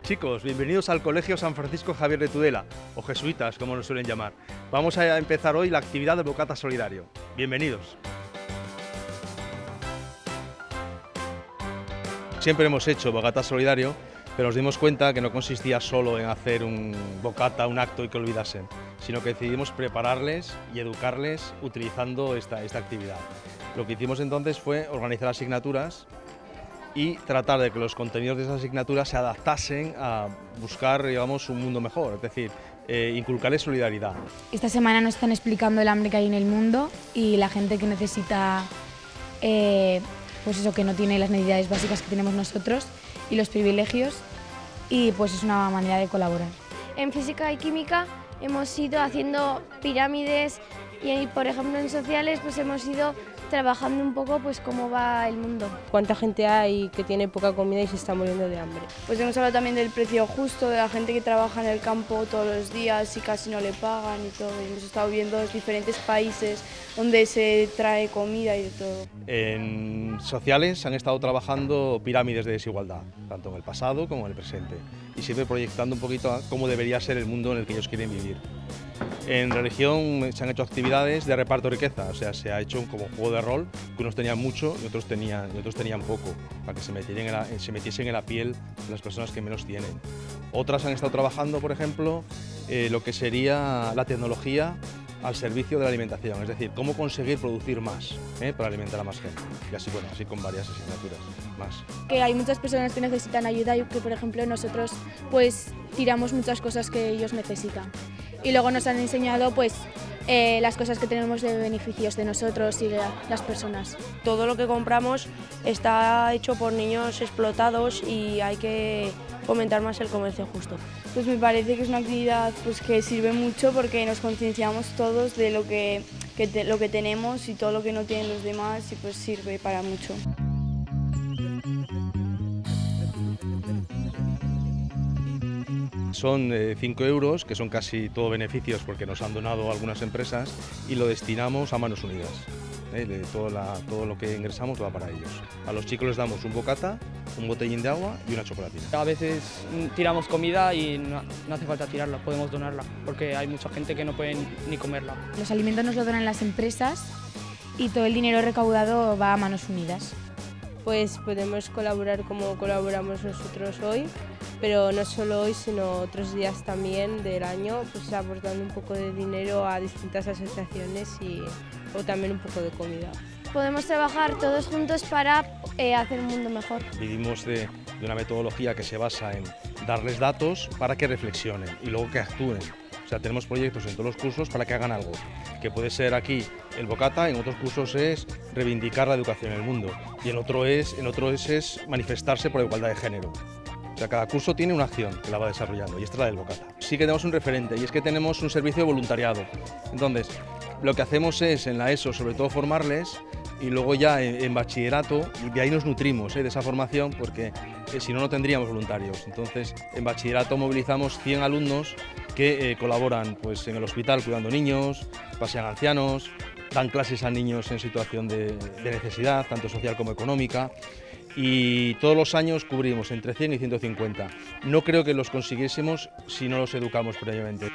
Chicos, bienvenidos al Colegio San Francisco Javier de Tudela, o jesuitas, como nos suelen llamar. Vamos a empezar hoy la actividad del bocata solidario. Bienvenidos. Siempre hemos hecho bocata solidario, pero nos dimos cuenta que no consistía solo en hacer un bocata, un acto y que olvidasen, sino que decidimos prepararles y educarles utilizando esta actividad. Lo que hicimos entonces fue organizar asignaturas y tratar de que los contenidos de esas asignaturas se adaptasen a buscar, digamos, un mundo mejor, es decir, inculcarles solidaridad. Esta semana nos están explicando el hambre que hay en el mundo y la gente que necesita, pues eso, que no tiene las necesidades básicas que tenemos nosotros y los privilegios, y pues es una manera de colaborar. En física y química hemos ido haciendo pirámides y, por ejemplo, en sociales pues hemos ido trabajando un poco pues cómo va el mundo. Cuánta gente hay que tiene poca comida y se está muriendo de hambre. Pues hemos hablado también del precio justo, de la gente que trabaja en el campo todos los días y casi no le pagan y todo. Y hemos estado viendo los diferentes países donde se trae comida y de todo. En sociales han estado trabajando pirámides de desigualdad, tanto en el pasado como en el presente, y siempre proyectando un poquito a cómo debería ser el mundo en el que ellos quieren vivir. En religión se han hecho actividades de reparto de riqueza, o sea, se ha hecho como un juego de rol, que unos tenían mucho y otros tenían poco, para que se metiesen en la piel de las personas que menos tienen. Otras han estado trabajando, por ejemplo, lo que sería la tecnología al servicio de la alimentación, es decir, cómo conseguir producir más para alimentar a más gente. Y así, bueno, así con varias asignaturas más. Que hay muchas personas que necesitan ayuda y que, por ejemplo, nosotros pues tiramos muchas cosas que ellos necesitan. Y luego nos han enseñado pues las cosas que tenemos de beneficios de nosotros y de las personas. Todo lo que compramos está hecho por niños explotados y hay que fomentar más el comercio justo. Pues me parece que es una actividad pues, que sirve mucho porque nos concienciamos todos de lo que tenemos y todo lo que no tienen los demás y pues sirve para mucho. Son 5 euros, que son casi todo beneficios porque nos han donado algunas empresas, y lo destinamos a Manos Unidas. Todo lo que ingresamos va para ellos. A los chicos les damos un bocata, un botellín de agua y una chocolatina. A veces tiramos comida y no hace falta tirarla, podemos donarla, porque hay mucha gente que no puede ni comerla. Los alimentos nos lo donan las empresas y todo el dinero recaudado va a Manos Unidas. Pues podemos colaborar como colaboramos nosotros hoy, pero no solo hoy, sino otros días también del año, pues aportando un poco de dinero a distintas asociaciones o también un poco de comida. Podemos trabajar todos juntos para hacer un mundo mejor. Vivimos de una metodología que se basa en darles datos para que reflexionen y luego que actúen. O sea, tenemos proyectos en todos los cursos para que hagan algo, que puede ser aquí el bocata, en otros cursos es reivindicar la educación en el mundo y en otro es manifestarse por la igualdad de género. O sea, cada curso tiene una acción que la va desarrollando y esta es la del bocata. Sí que tenemos un referente y es que tenemos un servicio de voluntariado. Entonces, lo que hacemos es en la ESO sobre todo formarles y luego ya en bachillerato, y de ahí nos nutrimos de esa formación porque si no, no tendríamos voluntarios. Entonces, en bachillerato movilizamos 100 alumnos que colaboran pues, en el hospital cuidando niños, pasean ancianos, dan clases a niños en situación de necesidad, tanto social como económica, y todos los años cubrimos entre 100 y 150. No creo que los consiguiésemos si no los educamos previamente.